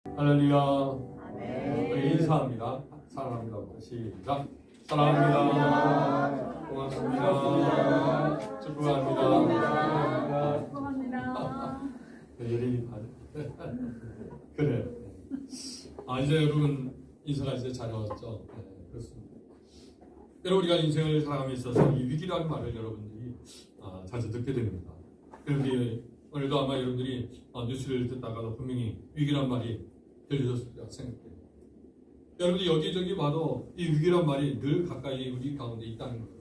할렐루야. 아멘. 인사합니다. 사랑합니다. 시작. 사랑합니다. 고맙습니다. 축복합니다. 축복합니다. 예림이 그래. 이제 여러분 인사가 이제 잘 왔죠. 네, 그렇습니다. 여러분 우리가 인생을 살아감에 있어서 이 위기라는 말을 여러분들이 자주 듣게 됩니다. 그런데 오늘도 아마 여러분들이 뉴스를 듣다가도 분명히 위기란 말이 들리셨을 거라 생각해요. 여러분들 여기저기 봐도 이 위기란 말이 늘 가까이 우리 가운데 있다는 거예요.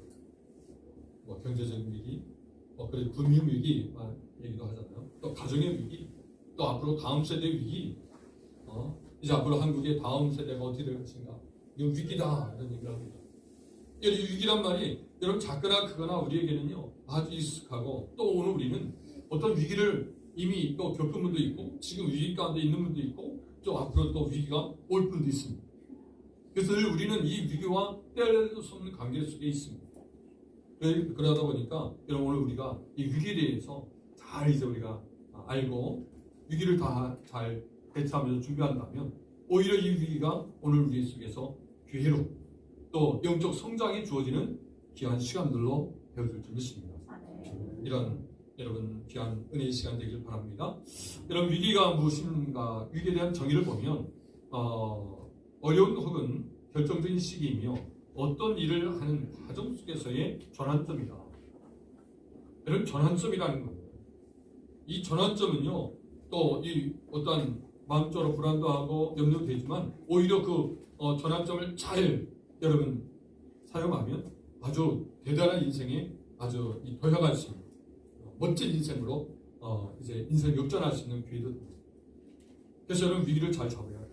뭐 경제적인 위기, 그래도 금융 위기 얘기도 하잖아요. 또 가정의 위기, 또 앞으로 다음 세대 위기, 이제 앞으로 한국의 다음 세대가 어떻게 될 것인가? 이건 위기다 이런 얘기를 합니다. 이 위기란 말이 여러분 작거나 크거나 우리에게는요 아주 익숙하고 또 오늘 우리는 어떤 위기를 이미 또 겪은 분도 있고 지금 위기 가운데 있는 분도 있고 또 앞으로 또 위기가 올 분도 있습니다. 그래서 늘 우리는 이 위기와 뗄 수 없는 관계 속에 있습니다. 그러다 보니까 여러분 오늘 우리가 이 위기에 대해서 잘 이제 우리가 알고 위기를 다 잘 대처하면서 준비한다면 오히려 이 위기가 오늘 우리 속에서 기회로 또 영적 성장이 주어지는 귀한 시간들로 되어줄 줄 믿습니다. 이런 여러분 귀한 은혜의 시간 되길 바랍니다. 여러분 위기가 무엇인가 위기에 대한 정의를 보면 어려운 혹은 결정적인 시기이며 어떤 일을 하는 과정 속에서의 전환점이다. 이런 전환점이라는 겁니다. 이 전환점은요 또 이 어떤 마음적으로 불안도 하고 염려도 되지만 오히려 그 전환점을 잘 여러분 사용하면 아주 대단한 인생에 아주 도약할 수 있는 멋진 인생으로 이제 인생 역전할 수 있는 기회도 됩니다. 그래서 여러분 위기를 잘 잡아야 해요.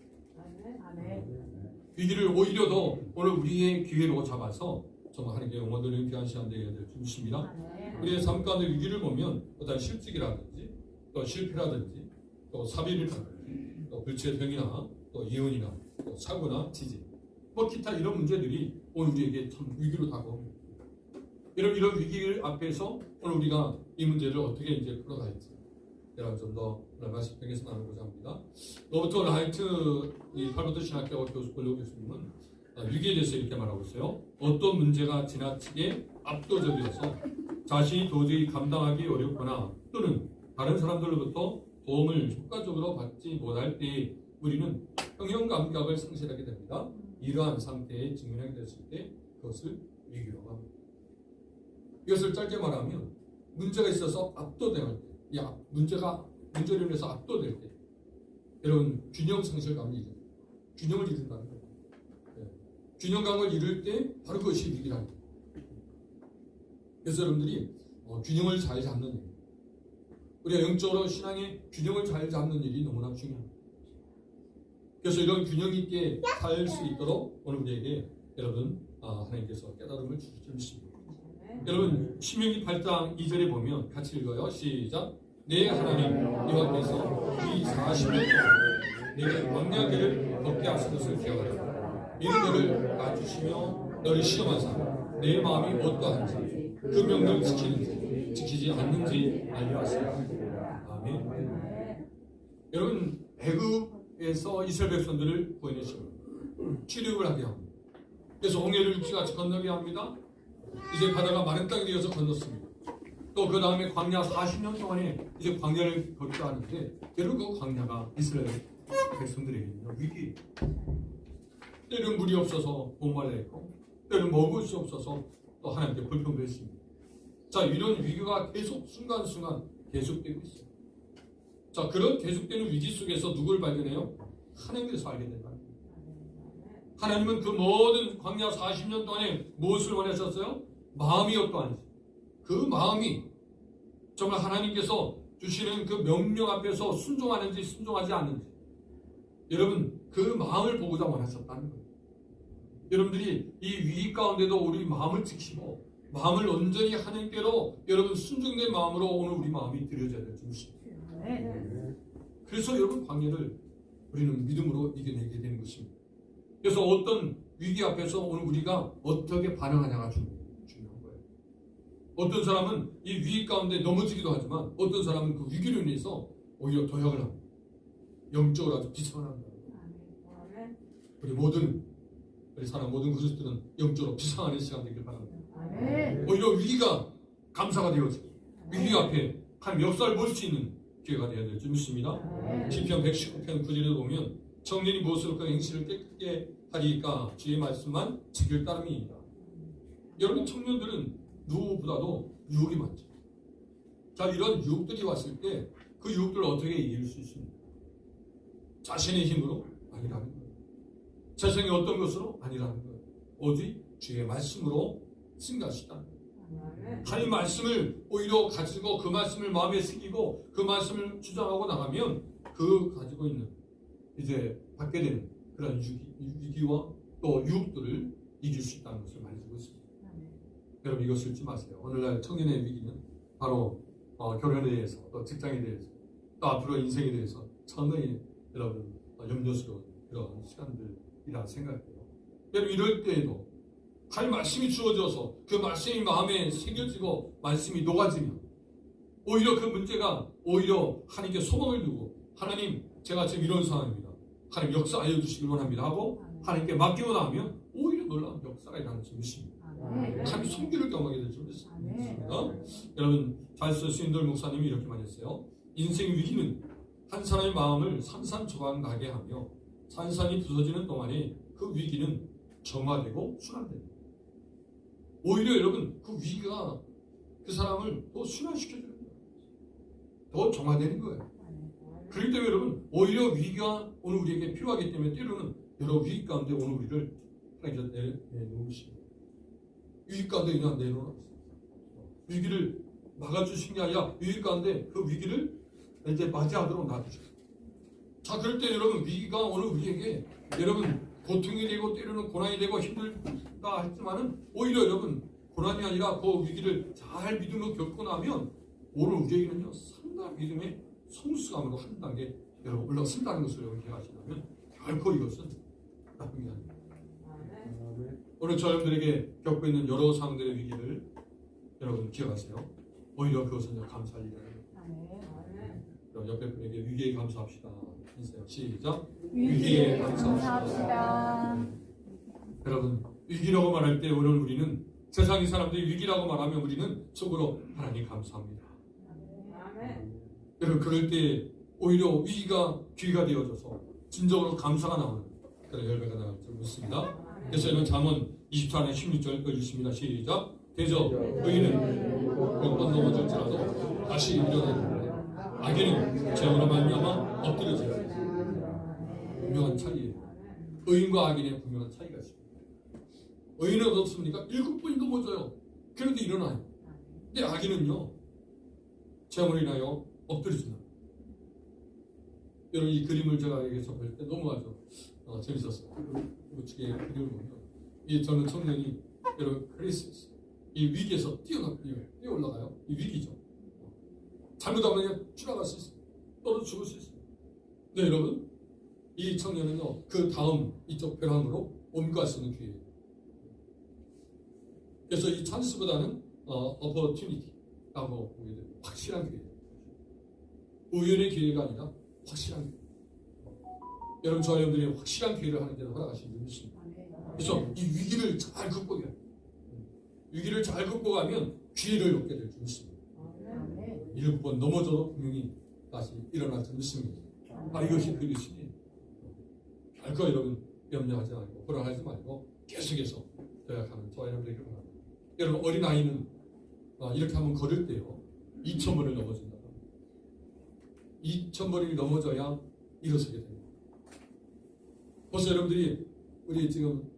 위기를 오히려 더 오늘 우리의 기회로 잡아서 정말 하나님께 영광 돌리는 귀한 시간 되어야 될 줄 믿습니다. 우리의 삶 가운데 위기를 보면 어떤 실직이라든지 또 실패라든지 또 사비라든지 또 불치의 병이나 또 이혼이나 또 사고나 지진 기타 이런 문제들이 오늘 우리에게 참 위기로 다가옵니다. 이런 위기 앞에서 오늘 우리가 이 문제를 어떻게 이제 풀어갈지 여러분 좀 더 말씀 통해서 나누고자 합니다. 로버트 라이트 이 할버드 신학교 본료 교수님은 위기에 대해서 이렇게 말하고 있어요. 어떤 문제가 지나치게 압도적이어서 자신이 도저히 감당하기 어렵거나 또는 다른 사람들로부터 도움을 효과적으로 받지 못할 때 우리는 평형 감각을 상실하게 됩니다. 이러한 상태에 직면하게 됐을 때 그것을 위기라고 합니다. 이것을 짧게 말하면 문제가 있어서 압도될 때, 문제로 인해서 압도될 때, 여러분 균형 상실감이 이제 균형을 잃는다는 거예요. 균형감을 잃을 때 바로 그것이 위기라는 거예요. 그래서 여러분들이 균형을 잘 잡는 일, 우리가 영적으로 신앙의 균형을 잘 잡는 일이 너무나 중요합니다. 그래서 이런 균형 있게 살 수 있도록 오늘 우리에게 여러분 하나님께서 깨달음을 주실 줄 믿습니다. 여러분 신명기 8장 2절에 보면 같이 읽어요. 시작. 내 하나님 여호와께서 이 40년 동안 내게 광야길을 걷게 하신 것을 기억하라. 이는 너를 낮추시며 너를 시험하사 내 마음이 어떠한지 그 명령을 지키는지 지키지 않는지 알려 하시라. 아멘. 여러분 애굽에서 이스라엘 백성들을 구해내시고 출입을 하게 합니다. 그래서 홍해를 육지같이 건너게 합니다. 이제 바다가 마른 땅이 되어서 건넜습니다. 또 그 다음에 광야 40년 동안에 이제 광야를 걷게 하는데 여러분 그 광야가 이스라엘 백성들에게는요 위기. 때는 물이 없어서 목말라 했고 때는 먹을 수 없어서 또 하나님께 불평도 했습니다. 자 이런 위기가 계속 순간순간 계속되고 있어요. 자 그런 계속되는 위기 속에서 누굴 발견해요? 하나님께서 알게 된다. 하나님은 그 모든 광야 40년 동안에 무엇을 원하셨어요? 마음이 어떠한지 그 마음이 정말 하나님께서 주시는 그 명령 앞에서 순종하는지 순종하지 않는지 여러분 그 마음을 보고자 원하셨다는 거예요. 여러분들이 이 위기 가운데도 우리 마음을 지키고 마음을 온전히 하나님께로 여러분 순종된 마음으로 오늘 우리 마음이 드려져야 될 줄 믿습니다. 그래서 여러분 광야를 우리는 믿음으로 이겨내게 되는 것입니다. 그래서 어떤 위기 앞에서 오늘 우리가 어떻게 반응하냐가 중요한 거예요. 어떤 사람은 이 위기 가운데 넘어지기도 하지만 어떤 사람은 그 위기로 인해서 오히려 도약을 합니다. 영적으로 아주 비상한 거예요. 우리 사람 모든 그리스도들은 영적으로 비상하는 시간 되길 바랍니다. 오히려 위기가 감사가 되어서 위기 앞에 하나님 역사를 볼 수 있는 기회가 되어야 될 줄 믿습니다. 시편 119편 9절에 보면 청년이 무엇으로 그 행실을 깨끗게 하리까 주의 말씀만 지킬 따름이니이다. 여러분 청년들은 누구보다도 유혹이 많죠. 자, 이런 유혹들이 왔을 때 그 유혹들을 어떻게 이길 수 있습니까? 자신의 힘으로? 아니라는 거예요. 세상의 어떤 것으로? 아니라는 거예요. 오직 주의 말씀으로 승리하시다. 하나님 말씀을 오히려 가지고 그 말씀을 마음에 새기고 그 말씀을 주장하고 나가면 그 가지고 있는 이제 받게 되는 그런 위기와 또 유혹들을 이길 수 있다는 것을 말해주고 있습니다. 여러분 이거 잊지 마세요. 오늘날 청년의 위기는 바로 결혼에 대해서 또 직장에 대해서 또 앞으로 인생에 대해서 상당히 여러분 염려스러운 그런 시간들이라 생각해요. 여러분 이럴 때에도 하나님 말씀이 주어져서 그 말씀이 마음에 새겨지고 말씀이 녹아지면 오히려 그 문제가 오히려 하나님께 소망을 두고 하나님 제가 지금 이런 상황입니다. 하나님 역사하여 주시길 원합니다 하고 하나님께 맡기고 나면 오히려 놀라운 역사가 일어나는 줄 믿습니다. 하나님 손길을 경험하게 될 줄 믿습니다. 여러분 잘써 신돌 목사님이 이렇게 말했어요. 인생 위기는 한 사람의 마음을 산산조각 나게 하며 산산이 부서지는 동안에 그 위기는 정화되고 순환됩니다. 오히려 여러분 그 위기가 그 사람을 더 순환시켜주는 거예요. 더 정화되는 거예요. 그렇기 때문에 여러분 오히려 위기가 오늘 우리에게 필요하기 때문에 때로는 여러 위기 가운데 오늘 우리를 하나님께서 내놓으십니다. 위기 가운데 그냥 내놓으십니다. 위기를 막아주신 게 아니라 위기 가운데 그 위기를 이제 맞이하도록 놔두십니다. 자, 그럴 때 여러분 위기가 오늘 우리에게 여러분 고통이 되고 때로는 고난이 되고 힘들다 했지만은 오히려 여러분 고난이 아니라 그 위기를 잘 믿음으로 겪고 나면 오늘 우리에게는요 상당한 믿음의 성숙함으로 한 단계 여러분 올라선다는 것을 여러분 기억하시다면 결코 이것은 나쁜 게 아닙니다. 오늘 저 여러분들에게 겪고 있는 여러 상황들의 위기를 여러분 기억하세요. 오히려 그것은 감사할 일이에요. 옆에 분에게 위기에 감사합시다. 인사요. 시작. 위기에 감사합시다. 여러분 위기라고 말할 때 오늘 우리는 세상의 사람들이 위기라고 말하면 우리는 속으로 하나님 감사합니다. 여러분 그럴 때 오히려 위기가 기회가 되어져서 진정으로 감사가 나오는 그런 열매가 나올 줄 믿습니다. 그래서 여러분 잠언 24장 16절 읽어주십니다. 시작. 대저 의인은 몇번 넘어질지라도 다시 일어나는 악인은 죄악으로 말미암아 엎드려져요. 분명한 차이예요. 의인과 악인의 분명한 차이가 있습니다. 의인은 어떻습니까? 7번이 넘어져요. 그런데 일어나요. 근데 악인은요 죄악으로 인하여 엎드려진다. 여러분 이 그림을 제가 여기서 볼 때 너무 아주 재밌었어요. 우측에 그림을 보면 이 저는 청년이 여러분 크리스마스 이 위기에서 뛰어 올라가요. 이 위기죠. 잘못하면 추락할 수 있어요. 떨어져 죽을 수 있어요. 네, 여러분 이 청년은요 그 다음 이쪽 벼랑으로 옮겨갈 수 있는 기회예요. 그래서 이 찬스보다는 opportunity라고 보게 돼요. 확실한 기회예요. 우연의 기회가 아니라 확실한 기회. 여러분 저 여러분들이 확실한 기회를 하는 데는 허락하신 줄 믿습니다. 그래서 이 위기를 잘 극복해요. 위기를 잘 극복하면 기회를 얻게 될 줄 믿습니다. 7번 넘어져도 분명히 다시 일어날 줄 믿습니다. 이것이 그리스도인이에요. 결코 여러분 염려하지 말고 불안하지 말고 계속해서 도약하는 저와 여러분에게 바랍니다. 여러분 어린아이는 이렇게 한번 걸을 때요 2,000번을 넘어진다. 2,000번이 넘어져야 일어서게 됩니다. 벌써 여러분들이 우리 지금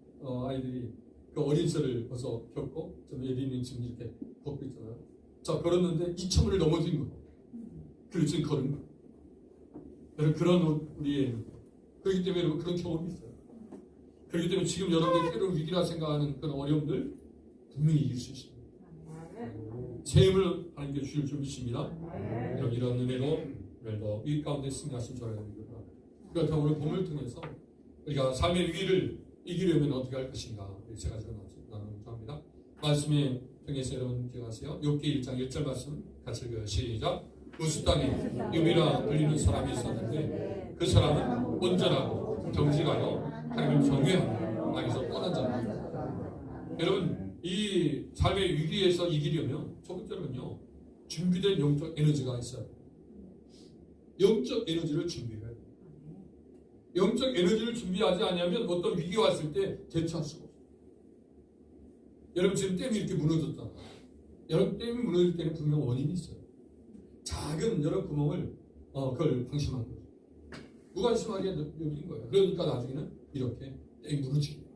아이들이 그 어린 시절을 벌써 겪고 좀 예린이 지금 이렇게 걷고 있잖아요. 자 걸었는데 2,000번을 넘어진 거예요. 그리고 지금 걸은 거예요. 여러분 그런 우리의 그렇기 때문에 여러분 그런 경험이 있어요. 그렇기 때문에 지금 여러분들이 때로는 위기라 생각하는 그런 어려움들 분명히 이길 수 있습니다. 새 힘을 하나님께 주실 줄 믿습니다. 여러분 이런 은혜로 오늘도 위기 가운데 승리하신 줄 알고 믿습니다. 그렇다면 오늘 봄을 통해서 우리가 삶의 위기를 이기려면 어떻게 할 것인가 세 가지로 나누고자 합니다. 말씀에 통해서 여러분 기억하세요. 욥기 1장 1절 말씀 같이 읽어요. 시작. 우스 땅에 욥이라 불리는 사람이 있었는데 그 사람은 온전하고 정직하여 하나님을 경외하며 악에서 떠난 자입니다. 여러분, 이 삶의 위기에서 이기려면 첫 번째로는요, 준비된 영적 에너지가 있어요. 영적 에너지를 준비해야 돼요. 영적 에너지를 준비하지 않으면 어떤 위기가 왔을 때 대처할 수가 없어요. 여러분, 지금 댐이 이렇게 무너졌잖아요. 여러분, 댐이 무너질 때는 분명 원인이 있어요. 작은 여러 구멍을 그걸 방심한 거죠. 무관심하게 여긴 거예요. 그러니까 나중에는 이렇게 댐이 무너지게 돼요.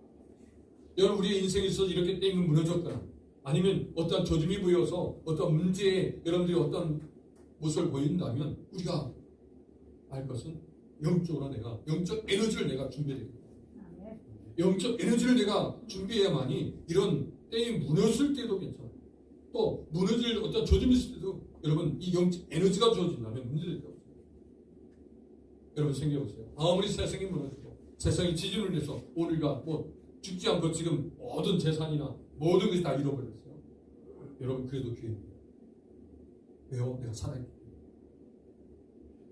여러분, 우리의 인생에 있어서 이렇게 댐이 무너졌거나 아니면 어떤 조짐이 보여서 어떤 문제에 여러분들이 어떤 모습을 보인다면 우리가 알 것은 영적으로 내가 영적 에너지를 내가 준비해야 됩니다. 영적 에너지를 내가 준비해야만이 이런 댐이 무너질 때도 괜찮아요. 또 무너질 어떤 조짐이 있을 때도 여러분 이 영적 에너지가 주어진다면 문제될 게 없어요. 여러분 생각해보세요. 아무리 세상이 무너지고 세상이 지진을 내서 오늘가 뭐 죽지 않고 지금 모든 재산이나 모든 것이 다 잃어버렸어요. 여러분 그래도 기회입니다. 왜요? 내가 살아있기 때문에.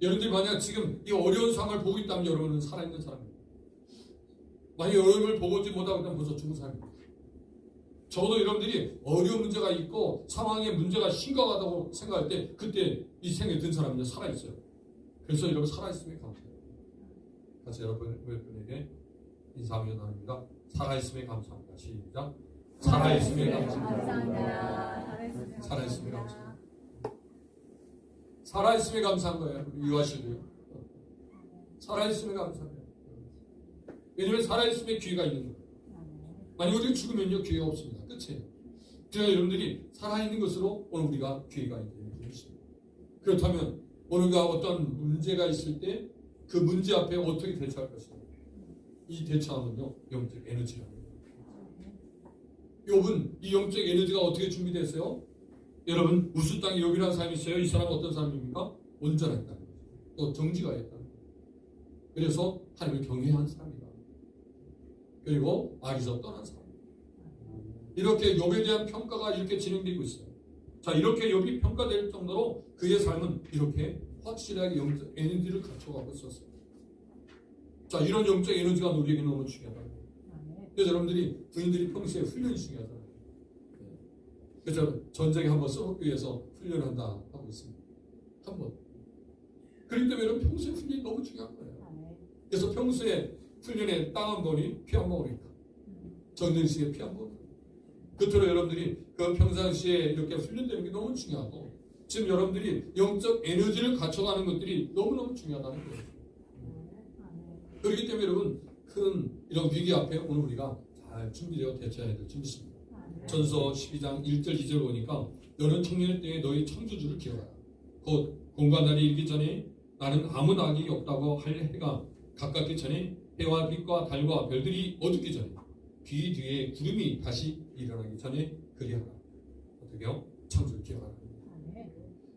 여러분들이 만약 지금 이 어려운 상황을 보고 있다면 여러분은 살아있는 사람입니다. 만약 어려움을 보고 있지 못하고 있다면 벌써 죽은 사람입니다. 적어도 여러분들이 어려운 문제가 있고 상황의 문제가 심각하다고 생각할 때 그때 이 생에 든 사람은 살아있어요. 그래서 여러분 살아있음에 감사해요. 다시 여러분에게 인사하며 나눕니다. 살아있음에 감사합니다. 시작. 살아있음에 감사합니다. 살아있음에 감사합니다. 살아있음에 감사한 거예요. 유아실도요. 살아있음에 감사합니다. 왜냐하면 살아있음에 기회가 있는 거예요. 만약 우리가 죽으면요 기회가 없습니다. 끝이에요. 그래서 여러분들이 살아있는 것으로 오늘 우리가 기회가 있는 것입니다. 그렇다면 오늘가 어떤 문제가 있을 때 그 문제 앞에 어떻게 대처할 것인가? 이 대처하면요 영적 에너지라는 거예요. 욥은 이 영적 에너지가 어떻게 준비됐어요? 여러분 우스 땅에 욥이라는 사람이 있어요. 이 사람은 어떤 사람입니까? 온전했다는 거죠. 또 정직하였다는 거죠. 그래서 하나님을 경외한 사람이다. 그리고 악에서 떠난 사람. 이렇게 욥에 대한 평가가 이렇게 진행되고 있어요. 자, 이렇게 욥이 평가될 정도로 그의 삶은 이렇게 확실하게 영적 에너지를 갖춰가고 있었어요. 자, 이런 영적 에너지가 우리에게 너무 중요하다. 그래서 여러분들이 부인들이 평소에 훈련이 중요하잖아요. 그래서 전쟁에 한번 써먹기 위해서 훈련한다 하고 있습니다. 한번. 그렇기 때문에 여러분 평소에 훈련이 너무 중요한 거예요. 그래서 평소에 훈련에 땅 한 번이 피 한 방울이다. 전쟁시에 피 한 방울. 그토록 여러분들이 그 평상시에 이렇게 훈련되는 게 너무 중요하고 지금 여러분들이 영적 에너지를 갖춰가는 것들이 너무너무 중요하다는 거예요. 그렇기 때문에 여러분 큰 이런 위기 앞에 오늘 우리가 잘 준비되어 대처해야 될 줄 믿습니다. 전서 12장 1절 2절 보니까 너는 청년의 때에 너희 창조주를 기억하라. 곧 공과 날이 이르기 전에 나는 아무 낙이 없다고 할 해가 가깝기 전에 해와 빛과 달과 별들이 어둡기 전에 귀 뒤에 구름이 다시 일어나기 전에 그리하라. 어떻게요? 창조를 기억하라.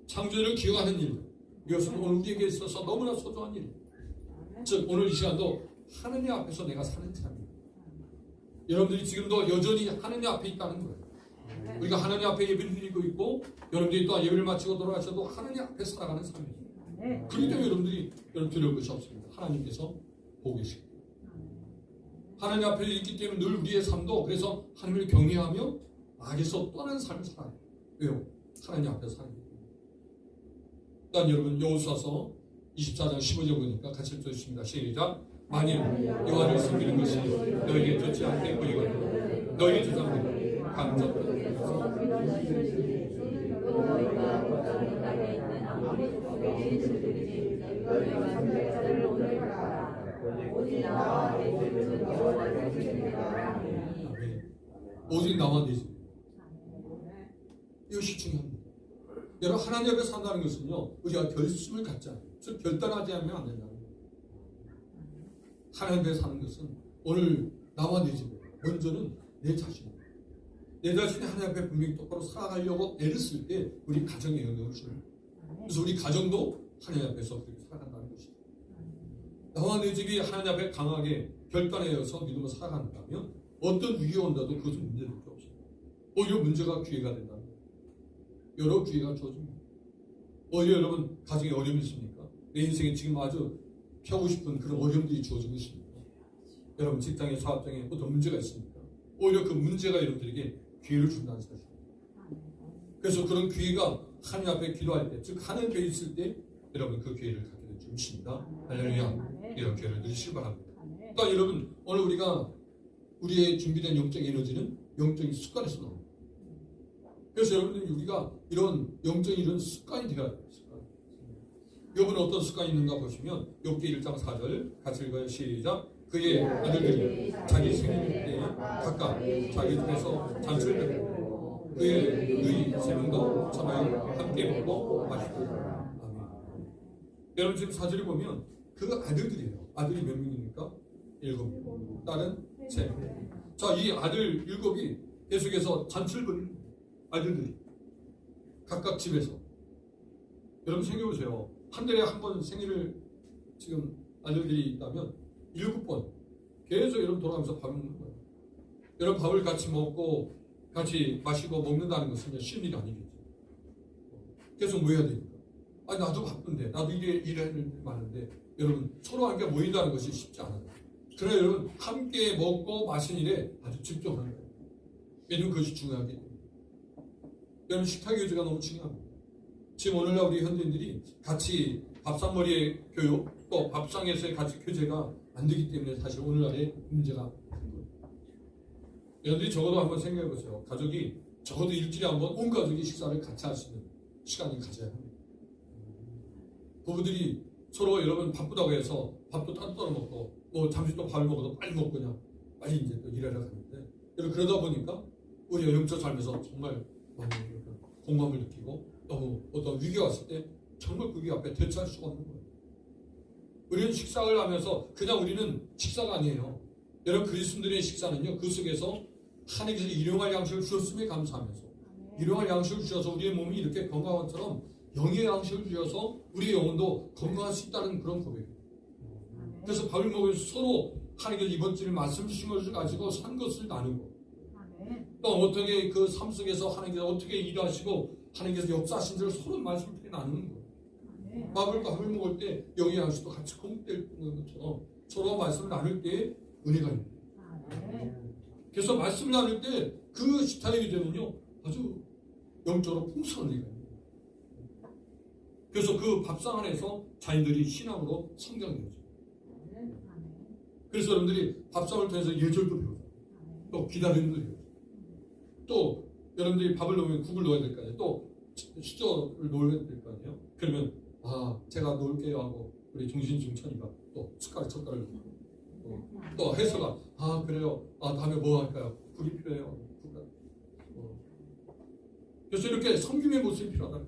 창조를 기억하는 일, 이것은 오늘 우리에게 있어서 너무나 소중한 일. 즉 오늘 이 시간도 하느님 앞에서 내가 사는 삶입니다. 여러분들이 지금도 여전히 하느님 앞에 있다는 거예요. 우리가 하느님 앞에 예배를 드리고 있고 여러분들이 또 예배를 마치고 돌아가셔도 하느님 앞에 살아가는 삶입니다. 그렇기 때문에 여러분들이 두려울 것이 없습니다. 하나님께서 보고 계십니다. 하나님 앞에 있기 때문에 늘 우리의 삶도 그래서 하나님을 경외하며 악에서 떠나는 삶을 살아요. 왜요? 하나님 앞에서 사는 거예요. 일단 여러분 여호수아서 24장 15절 보니까 같이 읽어주십니다. 시작. 만일 여호와를 섬기는 것이 너에게 좋지 않게 보이거든 너희 조상들이 강적되게 오직 나와 내 집. 이것이 중요합니다. 여러분 하나님 앞에 산다는 것은요 우리가 결심을 갖지 않아요. 즉 결단하지 않으면 안 된다는 거예요. 하나님 앞에 사는 것은 오늘 나와 내 집에 먼저는 내 자신입니다. 내 자신이 하나님 앞에 분명히 똑바로 살아가려고 애를 쓸 때 우리 가정에 영향을 줘요. 그래서 우리 가정도 하나님 앞에서 그렇게 살아간다는 것입니다. 나와 내 집이 하나님 앞에 강하게 결단하여서 믿음으로 살아간다면 어떤 위기가 온다도 그것은 문제될 게 없어요. 오히려 문제가 기회가 된다는 거예요. 여러 기회가 주어집니다. 오히려 여러분 가정에 어려움이 있습니까? 내 인생에 지금 아주 펴고 싶은 그런 어려움들이 주어지고 있습니다. 여러분 직장에 사업장에 어떤 문제가 있습니까? 오히려 그 문제가 여러분들에게 기회를 준다는 사실입니다. 그래서 그런 기회가 하나님 앞에 기도할 때, 즉 하나님 앞에 있을 때 여러분 그 기회를 갖게 될 줄 믿습니다. 할렐루야. 이런 기회를 누리시기 바랍니다. 그러니까 여러분 오늘 우리가 우리의 준비된 영적 에너지는 영적인 습관에서 나옵니다. 그래서 여러분들 우리가 이런 영적인 이런 습관이 되어야 돼요. 습관. 여러분 어떤 습관이 있는가 보시면 욥기 1장 4절 같이 읽어요. 시작. 그의 아들들이 자기 생일 때 각각 자기 집에서 잔치를 하고 그의 너희 세 명도 참아요 함께 먹고 마시고. 아멘. 여러분 지금 4절에 보면 그 아들들이에요. 아들이 몇 명입니까? 7명. 딸은 3명. 자, 이 아들 7이 계속해서 잔치를 벌이는 아들들이 각각 집에서. 여러분 생각해보세요. 한 달에 한 번 생일을 지금 아들들이 있다면 7번 계속 여러분 돌아가면서 밥을 먹는 거예요. 여러분 밥을 같이 먹고 같이 마시고 먹는다는 것은 쉬운 일이 아니겠죠. 계속 모여야 되니까. 아니 나도 바쁜데 나도 일할 일 많은데 여러분 서로 함께 모인다는 것이 쉽지 않아요. 그러나 여러분 함께 먹고 마신 일에 아주 집중하는 거예요. 왜냐면 그것이 중요하기 때문에. 여러분 식탁 교제가 너무 중요합니다. 지금 오늘날 우리 현대인들이 같이 밥상머리의 교육 또 밥상에서의 같이 교제가 안 되기 때문에 사실 오늘날의 문제가 큰 거예요. 여러분들이 적어도 한번 생각해 보세요. 가족이 적어도 일주일에 한번 온 가족이 식사를 같이 할 수 있는 시간을 가져야 합니다. 부부들이 서로 여러분 바쁘다고 해서 밥도 따로따로 먹고 뭐 잠시 또 밥을 먹어도 빨리 먹고 그냥 빨리 이제 또 일하러 가는데 여러분 그러다 보니까 우리가 영적 삶에서 정말 많은 공감을 느끼고 너무 어떤 위기가 왔을 때 정말 그 위기 앞에 대처할 수가 없는 거예요. 우리는 식사를 하면서 그냥 우리는 식사가 아니에요. 여러분 그리스도인들의 식사는요 그 속에서 하나님께서 일용할 양식을 주셨음에 감사하면서 일용할 양식을 주셔서 우리의 몸이 이렇게 건강한 것처럼 영의 양식을 주셔서 우리의 영혼도 건강할 수 있다는 그런 고백이에요. 그래서 밥을 먹으면서 서로 하나님께서 이번 주에 말씀 주신 것을 가지고 산 것을 나누고 또 어떻게 그 삶 속에서 하나님께서 어떻게 일하시고 하나님께서 역사하신 것을 서로 말씀을 통해 나누는 거예요. 밥을 먹을 때 영의 양식도 같이 공급될 것처럼 서로 말씀을 나눌 때 은혜가 있는 거예요. 그래서 말씀을 나눌 때 그 식탁의 교제는요 아주 영적으로 풍성한 은혜가 있는 거예요. 그래서 그 밥상 안에서 자녀들이 신앙으로 성장되죠. 그래서 여러분들이 밥상을 통해서 예절도 배우죠. 또 기다림도 배우죠. 또 여러분들이 밥을 넣으면 국을 넣어야 될 거 아니에요. 또 수저를 넣어야 될 거 아니에요. 그러면 제가 놓을게요 하고 우리 중신중천이가 또 숟가락을 또 해서가 그래요. 다음에 뭐 할까요? 국이 필요해요. 그래서 이렇게 섬김의 모습이 필요하다.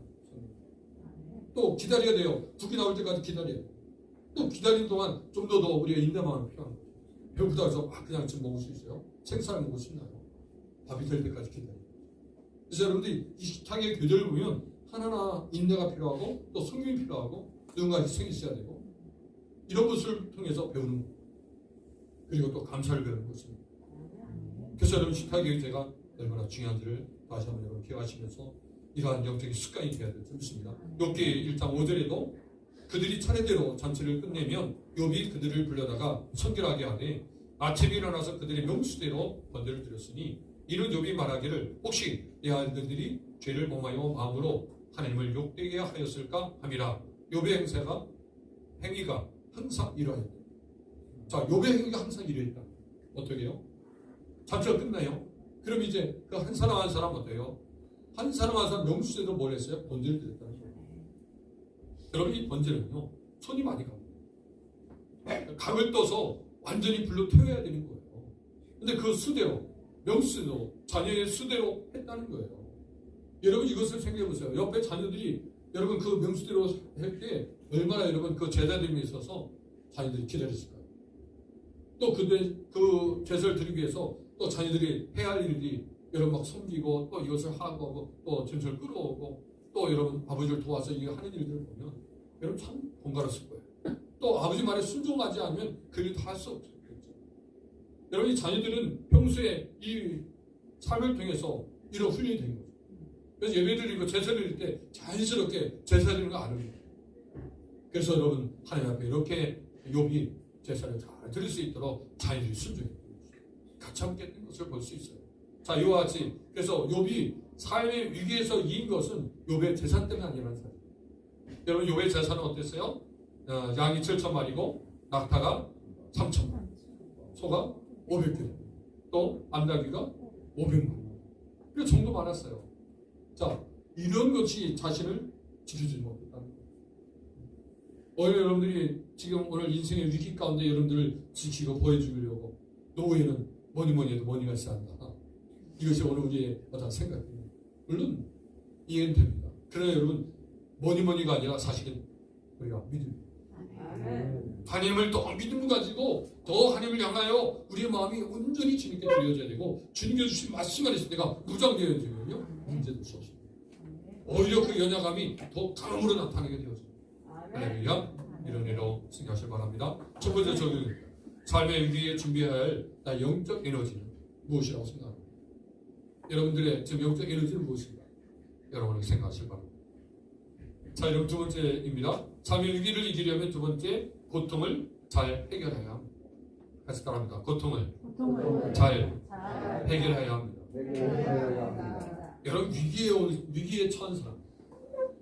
또 기다려야 돼요. 국이 나올 때까지 기다려야 돼요. 또 기다리는 동안 좀 더 우리가 인내마음이 필요한 거예요. 배고프다 해서 그냥 지금 먹을 수 있어요? 생쌀 먹을 수 있나요? 밥이 될 때까지 기다려요. 그래서 여러분들이 이 식탁의 교제를 보면 하나하나 인내가 필요하고 또 성경이 필요하고 누군가 희생이 있어야 되고 이런 것을 통해서 배우는 거예요. 그리고 또 감사를 배우는 것입니다. 그래서 여러분 식탁의 교제가 얼마나 중요한지를 다시 한번 여러분 기억하시면서 이러한 영적인 습관이 되어야 될 줄 믿습니다. 욥기 1장 5절에도 그들이 차례대로 잔치를 끝내면 욥이 그들을 불러다가 선결하게 하되 아침에 일어나서 그들의 명수대로 번제를 드렸으니 이는 욥이 말하기를 혹시 내 아들들이 죄를 범하여 마음으로 하나님을 욕되게 하였을까 함이라. 욥의 행위가 항상 이러했다. 자, 욥의 행위가 항상 이러했다. 어떻게 해요? 잔치가 끝나요. 그럼 이제 그 한 사람 한 사람 어때요? 한 사람 한 사람 명수대로 뭘 했어요? 번제를 드렸다는 거예요. 여러분 이 번제는요 손이 많이 갑니다. 각을 떠서 완전히 불로 태워야 되는 거예요. 근데 그 수대로 명수대로 자녀의 수대로 했다는 거예요. 여러분 이것을 생각해 보세요. 옆에 자녀들이 여러분 그 명수대로 할 때 얼마나 여러분 그 제자됨에 있어서 자녀들이 기다렸을까요? 또 그 제사를 드리기 위해서 또 자녀들이 해야 할 일들이 여러분 막 섬기고 또 이것을 하고 또 짐승을 끌어오고 또 여러분 아버지를 도와서 이거 하는 일들을 보면 여러분 참 번거로웠을 거예요. 또 아버지 말에 순종하지 않으면 그 일도 할 수 없겠죠. 여러분 이 자녀들은 평소에 이 삶을 통해서 이런 훈련이 된 거죠. 그래서 예배드리고 제사드릴 때 자연스럽게 제사드리는 거 아는 거예요. 그래서 여러분 하나님 앞에 이렇게 욥이 제사를 잘 드릴 수 있도록 자연히 순종했던 것이죠. 같이 함께 했던 것을 볼 수 있어요. 자, 이와 같이 그래서 욥이 삶의 위기에서 이긴 것은 욥의 재산 때문에 아니라는 사실. 여러분 욥의 재산은 어땠어요? 양이 7,000마리고 낙타가 3,000마리, 소가 500개, 또 암나귀가 500마리. 그 정도 많았어요. 자, 이런 것이 자신을 지켜주지 못했다는 거예요. 오늘 여러분들이 지금 오늘 인생의 위기 가운데 여러분들을 지키고 보여주려고 노후에는 뭐니 해도 머니가 있어야 한다. 이것이 오늘 우리의 어떤 생각입니다. 물론 이해는 됩니다. 그러나 여러분 뭐니가 아니라 사실은 우리가 믿음입니다. 하나님을 더 믿음 가지고 더 하나님을 향하여 우리의 마음이 온전히 주님께 드려져야 되고 주님께 주신 말씀 안에서 내가 무장되어야 되면요 문제도 없습니다. 오히려 그 연약함이 더 강함으로 나타나게 되어집니다. 할렐루야. 이런 애로 승리하시길 바랍니다. 첫 번째 적용입니다. 삶의 위기에 준비해야 할 나의 영적 에너지는 무엇이라고 생각합니다. 여러분들의 지금 영적 에너지는 무엇인가? 여러분이 생각하시길 바랍니다. 자, 여러분 두 번째입니다. 삶의 위기를 이기려면 두 번째 고통을 잘 해결해야 합니다. 같이 따라합니다. 고통을 잘 해결해야 합니다. 여러분 위기에 처한 사람,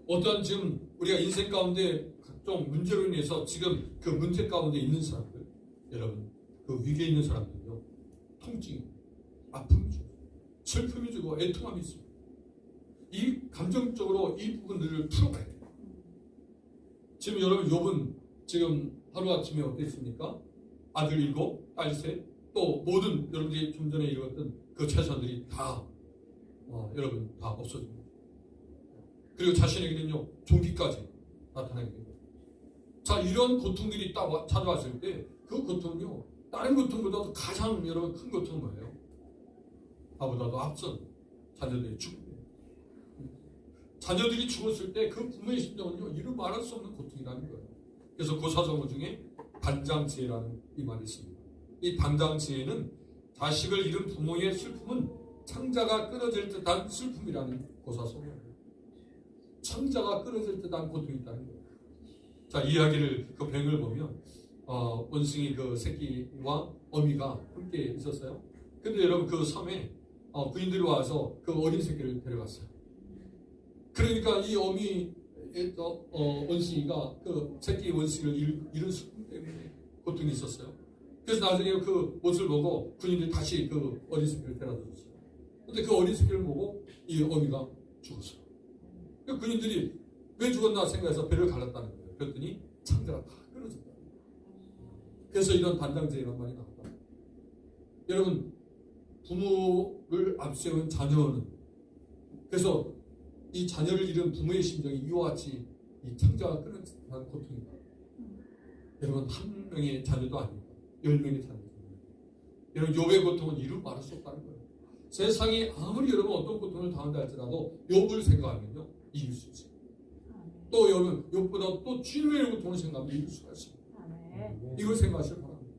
어떤 지금 우리가 인생 가운데 각종 문제로 인해서 지금 그 문제 가운데 있는 사람들, 여러분 그 위기에 있는 사람들은요 통증이, 아픔이 주고 슬픔이 주고 애통함이 있습니다. 이 감정적으로 이 부분들을 풀어가야 돼요. 지금 여러분 욥은 지금 하루아침에 어땠습니까? 아들 7, 딸 3, 또 모든 여러분들이 좀 전에 읽었던 그 재산들이 다 여러분 다 없어집니다. 그리고 자신에게는요 종기까지 나타나게 됩니다. 자, 이런 고통들이 딱 찾아왔을 때 그 고통은요 다른 고통보다도 가장 여러분 큰 고통은 뭐예요? 나보다도 앞선 자녀들의 죽음이에요. 자녀들이 죽었을 때 그 부모의 심정은요 이루 말할 수 없는 고통이라는 거예요. 그래서 고사성어 중에 단장지혜라는 이 말이 있습니다. 이 단장지혜는 자식을 잃은 부모의 슬픔은 창자가 끊어질 듯한 슬픔이라는 고사성어예요. 창자가 끊어질 듯한 고통이 있다는 거예요. 자, 이야기를 그 배경을 보면 원숭이 그 새끼와 어미가 함께 있었어요. 근데 여러분 그 섬에 부인들이 와서 그 어린 새끼를 데려갔어요. 그러니까 이 어미 원숭이가 그 새끼 원숭이를 잃은 슬픔 때문에 고통이 있었어요. 그래서 나중에 그 모습을 보고 군인들이 다시 그 어린 새끼를 데려다 줬어요. 근데 그 어린 새끼를 보고 이 어미가 죽었어요. 그 군인들이 왜 죽었나 생각해서 배를 갈랐다는 거예요. 그랬더니 창자가 다 끊어졌다. 그래서 이런 단장제이란 말이 나왔다. 여러분 부모를 앞세운 자녀는 그래서 이 자녀를 잃은 부모의 심정이 이와 같이 이 창자가 끊어진 고통이다. 여러분 한 명의 자녀도 아닙니다. 10명의 자녀도 아닙니다. 여러분 욥의 고통은 이루 말할 수 없다는 거예요. 세상이 아무리 여러분 어떤 고통을 당한다 할지라도 욥을 생각하면요 이길 수 있어요. 또 여러분 욥보다 또 주님의 고통을 생각하면 이길 수가 있습니다. 이걸 생각하시길 바랍니다.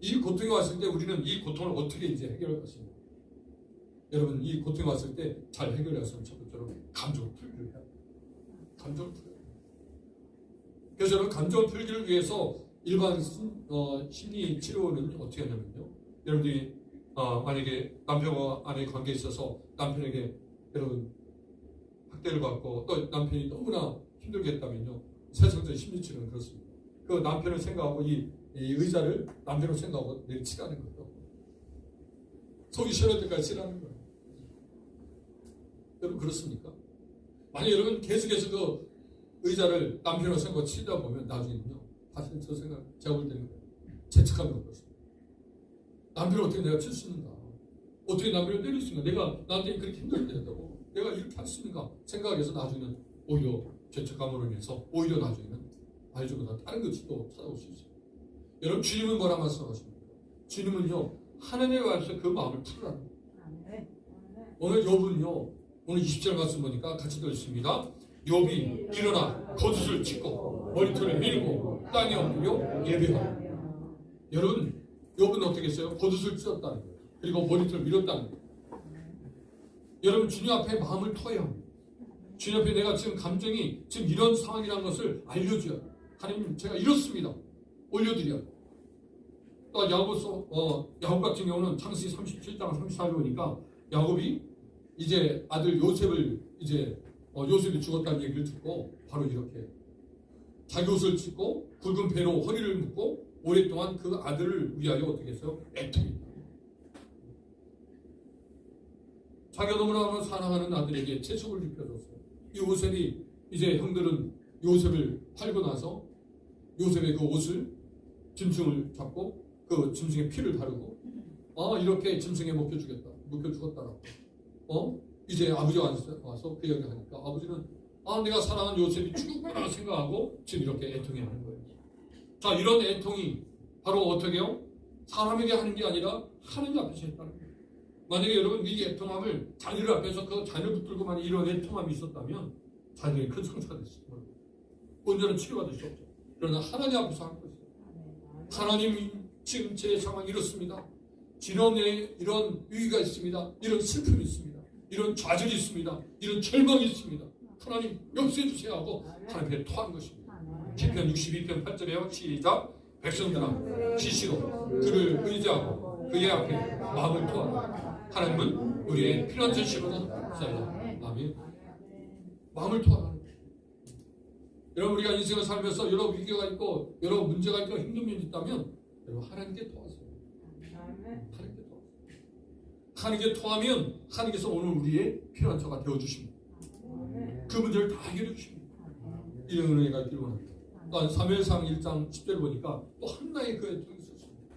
이 고통이 왔을 때 우리는 이 고통을 어떻게 이제 해결할 것입니다. 여러분 이 고통이 왔을 때 잘 해결했으면 첫 번째로 감정을 풀기를 해야 합니다. 감정을 풀어야 합니다. 그래서 여러분 감정 풀기를 위해서 일반 심리 치료는 어떻게 하냐면요. 여러분들이 만약에 남편과 아내의 관계에 있어서 남편에게 여러분 학대를 받고 또 남편이 너무나 힘들게 했다면요. 세상적인 심리 치료는 그렇습니다. 그 남편을 생각하고 이 의자를 남편을 생각하고 내리치라는 거예요. 속이 시원할 때까지 치라는 거예요. 여러분 그렇습니까? 만약 여러분 계속해서 그 의자를 남편으로 생각하고 치다 보면 나중에는요. 사실 저 생각 제가 볼 때는 죄책감이 올 것입니다. 남편을 어떻게 내가 칠 수 있는가? 어떻게 남편을 때릴 수 있는가? 내가 나한테 그렇게 힘들게 했다고 내가 이렇게 할 수 있는가? 생각해서 나중에는 오히려 죄책감으로 인해서 오히려 나중에는 알지보다 다른 것이 또 찾아올 수 있어요. 여러분 주님은 뭐라 말씀하십니까? 주님은요 하나님에 관해서 그 마음을 풀으라는 거예요. 오늘 욥은요 오늘 20절 말씀 보니까 같이 읽습니다. 욥이 일어나 겉옷을 찢고 머리털을 밀고 땅에 엎드려 예배하라. 여러분 욥은 어떻게 했어요? 겉옷을 찢었다는 거예요. 그리고 머리털을 밀었다는 거예요. 여러분 주님 앞에 마음을 터야 합니다. 주님 앞에 내가 지금 감정이 지금 이런 상황이라는 것을 알려줘야 합니다. 하나님 제가 이렇습니다. 올려드려야 합니다. 또 야곱 같은 경우는 창세기 37장 34절 보니까 야곱이 이제 아들 요셉을 요셉이 죽었다는 얘기를 듣고 바로 이렇게 자기 옷을 찢고 굵은 배로 허리를 묶고 오랫동안 그 아들을 위하여 어떻게 했어요? 애통했다. 자기가 너무나 사랑하는 아들에게 채찍을 입혀줬어요. 이 요셉이 이제 형들은 요셉을 팔고 나서 요셉의 그 옷을 짐승을 잡고 그 짐승의 피를 바르고 이렇게 짐승에 묶여 죽었다라고 이제 아버지가 와서 그 이야기를 하니까 아버지는 내가 사랑하는 요셉이 죽었구나 생각하고 지금 이렇게 애통해 하는 거예요. 자, 이런 애통이 바로 어떻게 해요? 사람에게 하는 게 아니라 하느님 앞에서 했다는 거예요. 만약에 여러분 이 애통함을 자녀를 앞에서 그 자녀를 붙들고만 이런 애통함이 있었다면 자녀에게 큰 상처가 됐을 거예요. 온전한 치료가 될 수 없죠. 그러나 하나님 앞에서 한 거예요. 하나님 지금 제 상황이 이렇습니다. 진원에 이런 위기가 있습니다. 이런 슬픔이 있습니다. 이런 좌절이 있습니다. 이런 절망이 있습니다. 하나님 용서해 주세요 하고 하나님께 토한 것입니다. 시편 62편 8절에요. 시작. 백성들아 지시로 그를 의지하고 그의 앞에 마음을 토하라. 하나님은 우리의 필요한 전심으로 쌓이라. 아멘. 마음을 토하라. 여러분 우리가 인생을 살면서 여러 위기가 있고 여러 문제가 있고 힘든 면이 있다면 여러분 하나님께 토하세요. 하나님께 토하세요. 하나님께 토하면 하나님께서 오늘 우리의 필요한 처가 되어주십니다. 그 문제를 다 해결해 주십니다. 이런 은혜가 있기를 원합니다. 또한 사무엘상 1장 10절을 보니까 또 한나의 그 애통이 있었습니다.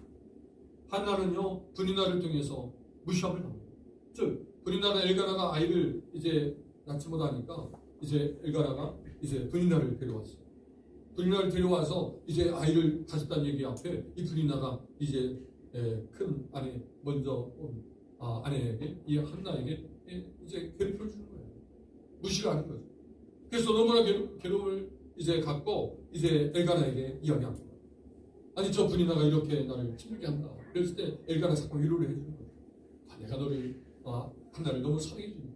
한나는요 분이나를 통해서 무시함을 당합니다. 즉 분이나는 엘가나가 아이를 이제 낳지 못하니까 이제 엘가나가 이제 분이나를 데려왔어요. 분이나를 데려와서 이제 아이를 가졌다는 얘기 앞에 이 분이나가 이제 큰 아내 먼저 온 아내에게 이 한나에게 이제 괴롭혀 주는 거예요. 무시를 하는 거죠. 그래서 너무나 괴로움을 이제 갖고 이제 엘가나에게 이야기합니다. 아니 저 분이나가 이렇게 나를 힘들게 한다. 그랬을 때 엘가나 자꾸 위로를 해주는 거예요. 내가 너를 한나를 너무 사랑해줍니다.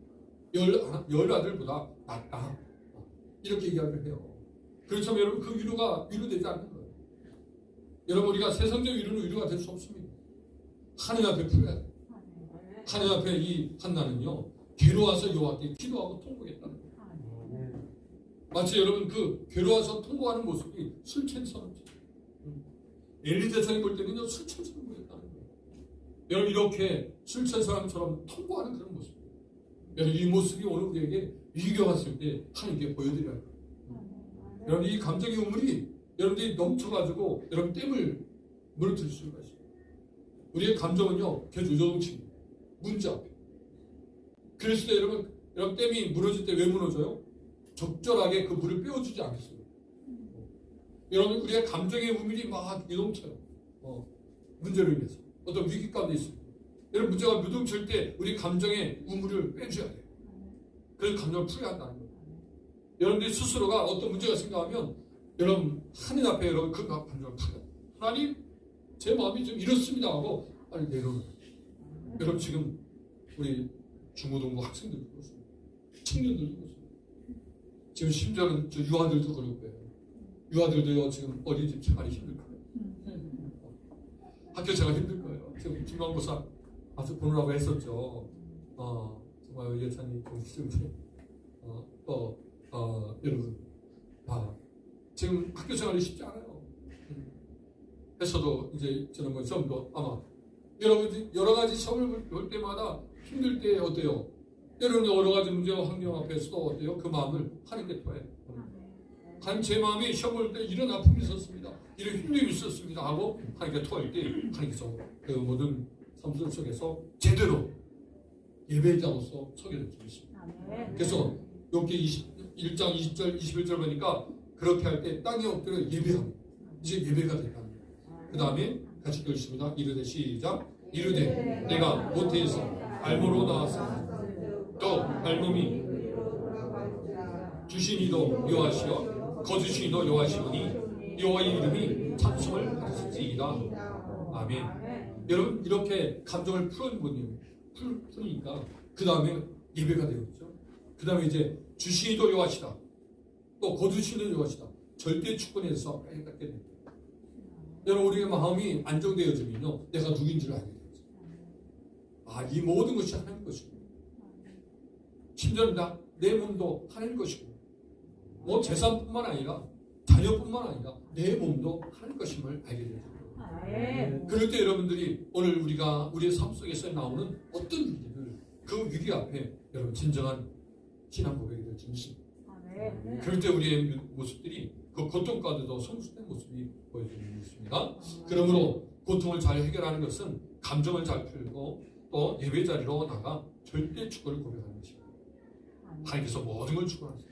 열 아들보다 낫다. 이렇게 이야기를 해요. 그렇지만 여러분 그 위로가 위로되지 않는 거예요. 여러분 우리가 세상적 위로는 위로가 될 수 없습니다. 하나님 앞에 풀어야 돼요. 하나님 앞에 이 한나는요 괴로워서 여호와께 기도하고 통곡했다는 거예요. 마치 여러분 그 괴로워서 통곡하는 모습이 술 취한처럼 엘리 대장이 볼 때는요 술 취한처럼 보였다는 거예요. 여러분 이렇게 술 취한 사람처럼 통곡하는 그런 모습이에요. 여러분 이 모습이 오늘 우리에게 위기가 왔을 때 하나님께 보여드려야 해요. 여러분 이 감정의 우물이 여러분들이 넘쳐가지고 여러분 댐을 무너뜨릴 수가 있어요. 우리의 감정은요 계속 요동칩니다. 문제 앞에. 그랬을 때 여러분 댐이 무너질 때 왜 무너져요? 적절하게 그 물을 빼어주지 않겠어요. 여러분 우리의 감정의 우물이 막 요동쳐요. 문제로 인해서 어떤 위기 가운데 있습니다. 여러분 문제가 요동칠 때 우리 감정의 우물을 빼줘야 돼요. 그래서 감정을 풀어야 한다는 거예요. 여러분들이 스스로가 어떤 문제가 생겨나면 여러분 하나님 앞에 여러분 그 감정을 풀어요. 하나님 제 마음이 좀 이렇습니다 하고 빨리 내려놓는 거예요. 여러분 지금 우리 중고등부 학생들도 그렇습니다. 청년들도 그렇습니다. 지금 심지어는 저 유아들도 그럴 거예요. 유아들도요 지금 어린이집 생활이 힘들 거예요. 학교 생활 힘들 거예요. 지금 중간고사 아주 보느라고 했었죠. 정말 예찬이 좀 힘든데 여러분 지금 학교 생활이 쉽지 않아요. 했어도 이제 저는 뭐 시험도 아마 여러분 여러 가지 시험을 볼 때마다 힘들 때 어때요? 여러분 여러 가지 문제와 환경 앞에서도 어때요? 그 마음을 하나님께 토해요. 하나님 제 마음이 시험 볼 때 이런 아픔이 있었습니다. 이런 힘듦이 있었습니다 하고 하나님께 토할 때 하나님께서 그 모든 삶들 속에서 제대로 예배자로서 서게 될 수 있습니다. 그래서 욥기 1장 20절 21절 보니까 그렇게 할 때 땅에 엎드려 예배합니다. 이제 예배가 됐다는 거예요. 그 다음에 같이 읽겠습니다. 이르되 시작. 이르되 내가 모태에서 알모로 나왔으니 또 알몸이 주시니도 여호와시여 거주시니도 여호와시오니 여호와의 이름이 찬송을 받으실지이다. 아멘. 여러분 이렇게 감정을 푸니까 그 다음에 예배가 되고 있죠. 그 다음에 이제 주시니도 여호와시다. 또 거두시는 여호와시다. 절대 주권에서 깨닫게 됩니다. 여러분 우리의 마음이 안정되어지면요. 내가 누구인지를 알게 되죠. 이 모든 것이 하나님 것이고 심지어 내 몸도 하나님 것이고 뭐 재산뿐만 아니라 자녀뿐만 아니라 내 몸도 하나님 것임을 알게 되죠. 그럴 때 여러분들이 오늘 우리의 삶 속에서 나오는 어떤 위기를 그 위기 앞에 여러분 진정한 신앙 고백이 될 줄 믿습니다. 그럴 때 우리의 모습들이 그 고통 가운데도 성숙된 모습이 보여지는 것입니다. 그러므로 고통을 잘 해결하는 것은 감정을 잘 풀고 또 예배 자리로 나가 절대 축복을 고백하는 것입니다. 하나님께서 모든 걸 축복하세요.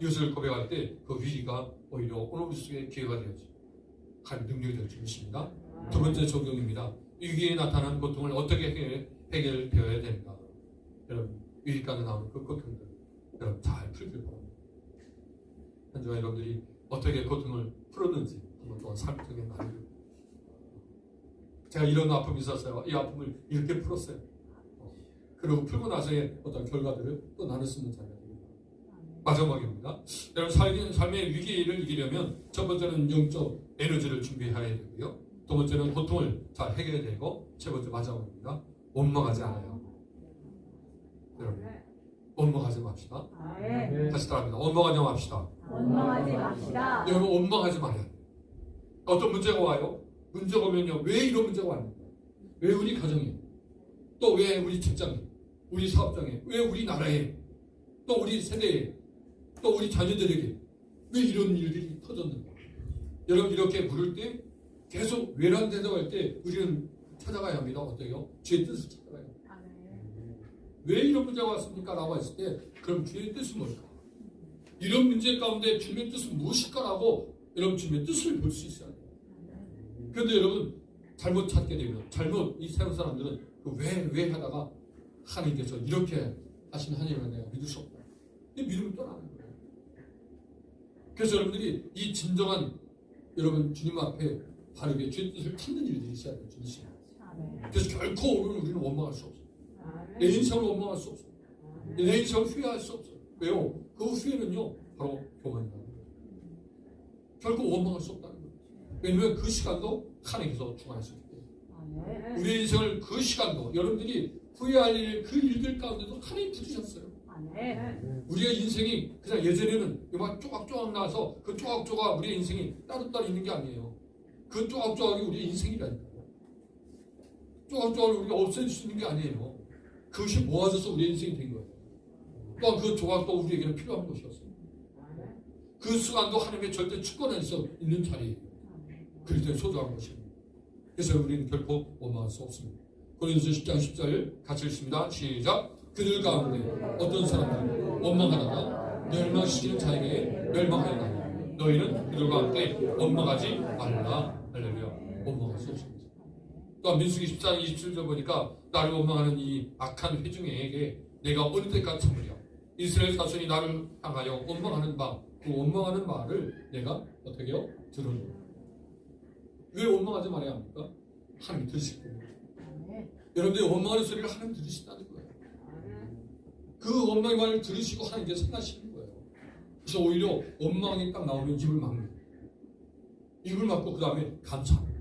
이것을 고백할 때 그 위기가 오히려 오늘 우리 속에 기회가 되어지 하나님 능력이 될 줄 믿습니다. 두 번째 적용입니다. 위기에 나타난 고통을 어떻게 해결되어야 되는가. 여러분 위기 가운데 나오는 그 고통들 여러분 잘 풀길 바랍니다. 한 주간 여러분들이 어떻게 고통을 풀었는지 한번 또 살펴보게 나누고 제가 이런 아픔이 있었어요. 이 아픔을 이렇게 풀었어요. 그리고 풀고 나서의 어떤 결과들을 또 나눴으면 자리가 됩니다. 마지막입니다. 여러분 삶의 위기를 이기려면 첫 번째는 영적 에너지를 준비해야 되고요. 두 번째는 고통을 잘 해결해야 되고 세 번째 마지막입니다. 원망하지 않아요. 여러분 원망하지 맙시다. 다시 따라합니다. 원망하지 맙시다. 원망하지 맙시다. 여러분 원망하지 말아야 돼요. 어떤 문제가 와요? 문제가 오면요. 왜 이런 문제가 왔는가? 왜 우리 가정에? 또 왜 우리 직장에? 우리 사업장에? 왜 우리 나라에? 또 우리 세대에? 또 우리 자녀들에게? 왜 이런 일들이 터졌는가? 여러분 이렇게 물을 때 계속 왜란 대답할 때 우리는 찾아가야 합니다. 어때요? 주의 뜻을 찾아가야 합니다. 왜 이런 문제가 왔습니까? 라고 했을 때 그럼 주의 뜻은 뭘까? 이런 문제 가운데 주님의 뜻은 무엇일까라고 여러분 주님의 뜻을 볼 수 있어야 돼요. 그런데 여러분 잘못 찾게 되면 이 세상 사람들은 그 왜 하다가 하나님께서 이렇게 하신 하나님을 내가 믿을 수 없다. 이 믿음을 떠나는 거예요. 그래서 여러분들이 이 진정한 여러분 주님 앞에 바르게 주의 뜻을 찾는 일들이 있어야 돼요. 주님. 그래서 결코 우리는 원망할 수 없어요. 내 인생을 원망할 수 없어요. 내 인생을 후회할 수 없어요. 왜요? 그 후회는요 바로 교만이라는 거예요. 결코 원망할 수 없다는 거예요. 왜냐하면 그 시간도 하나님께서 주관하셨기 때문에 우리의 인생을 그 시간도 여러분들이 후회할 그 일들 가운데도 하나님 부주셨어요. 우리의 인생이 그냥 예전에는 막 쪼각쪼각 나서 그 쪼각쪼각 우리의 인생이 따로따로 있는 게 아니에요. 그 쪼각쪼각이 우리의 인생이라니까요. 쪼각쪼각을 우리가 없애줄 수 있는 게 아니에요. 그것이 모아져서 우리의 인생이 된 거예요. 또한 그 조각도 우리에게는 필요한 것이었어요. 그 순간도 하나님의 절대 주권에서 있는 자리예요. 그럴 때 소중한 것입니다. 그래서 우리는 결코 원망할 수 없습니다. 고린도서 10장 10절 같이 읽습니다. 시작. 그들 가운데 어떤 사람들은 원망하다가 멸망시키는 자에게 멸망하리라. 너희는 그들과 함께 원망하지 말라. 할렐루야. 원망할 수 없습니다. 또한 민수기 14장 27절 보니까 나를 원망하는 이 악한 회중에게 내가 어느 때까지 참으랴. 이스라엘 자손이 나를 향하여 원망하는 그 원망하는 말을 내가 어떻게 해요? 들으노라. 왜 원망하지 말아야 합니까? 하나님 들으실 겁니다. 여러분들이 원망하는 소리를 하나님 들으신다는 거예요. 그 원망의 말을 들으시고 하나님께서 생각하시는 거예요. 그래서 오히려 원망이 딱 나오면 입을 막는 거예요. 입을 막고 그 다음에 감사합니다.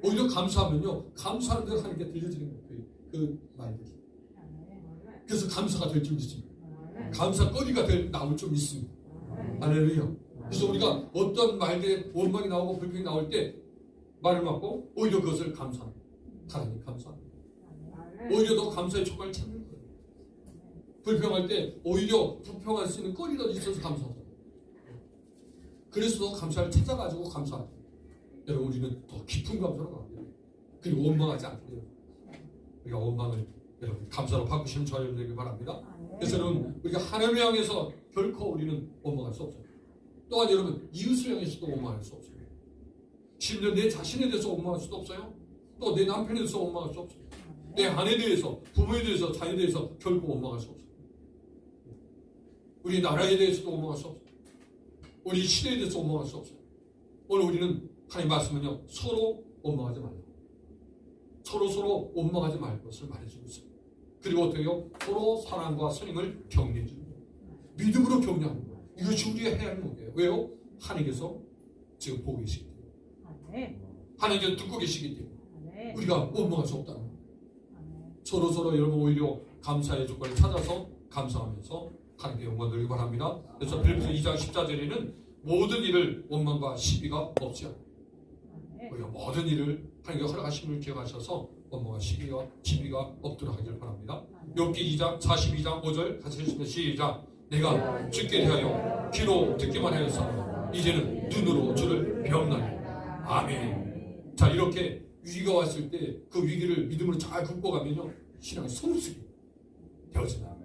오히려 감사하면요. 감사하는 대로 하나님께 들려지는 거예요. 그 말들이. 그래서 감사가 될 줄 믿습니다. 감사거리가 나올 줄 믿습니다. 할렐루야. 그래서 우리가 어떤 말들에 원망이 나오고 불평이 나올 때 말을 막고 오히려 그것을 감사합니다. 하나님 감사합니다. 오히려 더 감사의 촉감을 찾는 거예요. 불평할 때 오히려 불평할 수 있는 거리가 있어서 감사하잖아요. 그래서 더 감사를 찾아가지고 감사합니다. 여러분 우리는 더 깊은 감사로 가야 돼요. 그리고 원망하지 않게 돼요. 우리가 원망을 여러분 감사로 바꾸시는 저와 여러분 되길 바랍니다. 그래서 여러분 우리가 하나님을 향해서 결코 우리는 원망할 수 없어요. 또한 여러분 이웃을 향해서도 원망할 수 없어요. 심지어 내 자신에 대해서 원망할 수도 없어요. 또 내 남편에 대해서 원망할 수 없어요. 내 아내에 대해서, 부모에 대해서, 자녀에 대해서 결코 원망할 수 없어요. 우리 나라에 대해서도 원망할 수 없어요. 우리 시대에 대해서 원망할 수 없어요. 오늘 우리는 하나님 말씀은요 서로 원망하지 말라. 서로 원망하지 말 것을 말해주고 있어요. 그리고 어떻게 해요? 서로 사랑과 선행을 격려해 주는 거예요. 믿음으로 격려하는 거예요. 이것이 우리가 해야 하는 거예요. 왜요? 하나님께서 지금 보고 계시기 때문에. 하나님께서 듣고 계시기 때문에 우리가 원망할 수 없다는 거예요. 서로 여러분 오히려 감사의 조건을 찾아서 감사하면서 하나님께 영광 돌리기 바랍니다. 그래서 빌립보서 2장 14절에는 모든 일을 원망과 시비가 없지 않아요. 우리가 모든 일을 하나님께 허락하심을 기억하셔서 원망과 시비가 없도록 하길 바랍니다. 욥기 2장 42장 5절 같이 읽습니다. 시작. 내가 주께 대하여 귀로 듣기만 하였사오나 이제는 눈으로 주를 배웠나니. 아멘. 자, 이렇게 위기가 왔을 때 그 위기를 믿음으로 잘 극복하면요 신앙의 성숙이 되어진다.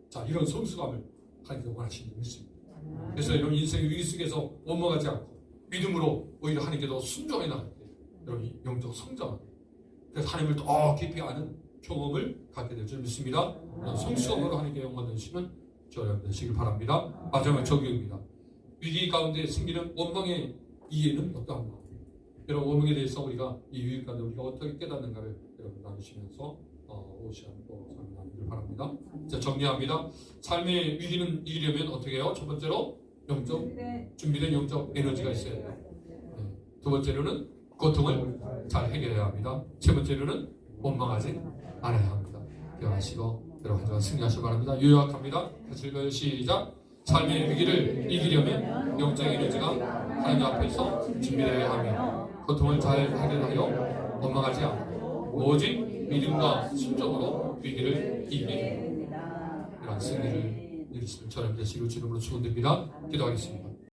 자, 이런 성숙함을 하나님께 원하시는 것입니다. 그래서 여러분 인생의 위기 속에서 원망하지 않고 믿음으로 오히려 하나님께 더 순종해 나갈 때 여러분 영적 성장, 그래서 하나님을 더 깊이 아는 경험을 갖게 될 줄 믿습니다. 성숙함으로 하나님께 영광 되시면 저 여러분 되시길 바랍니다. 마지막 적용입니다. 위기 가운데 생기는 원망의 이해는 어떠한가? 여러분 원망에 대해서 우리가 이 위기 가운데 우리가 어떻게 깨닫는가를 여러분 나누시면서 오시면 또 설명 나누기를 바랍니다. 자, 정리합니다. 삶의 위기는 이기려면 어떻게 해요? 첫 번째로 영적 준비된 영적 에너지가 있어야 돼요. 두 번째로는 고통을 잘 해결해야 합니다. 세 번째로는 원망하지 않아야 합니다. 기억하시고 여러분 한 주간 승리하시기 바랍니다. 요약합니다. 같이 읽어요. 시작. 삶의 위기를 이기려면 영적 에너지가 하나님 앞에서 준비되어야 하며 고통을 잘 해결하여 원망하지 않고 오직 믿음과 순종으로 위기를 이기는 이런 승리를 이루시는 저녁 되시길 주님으로 축원드립니다. 기도하겠습니다.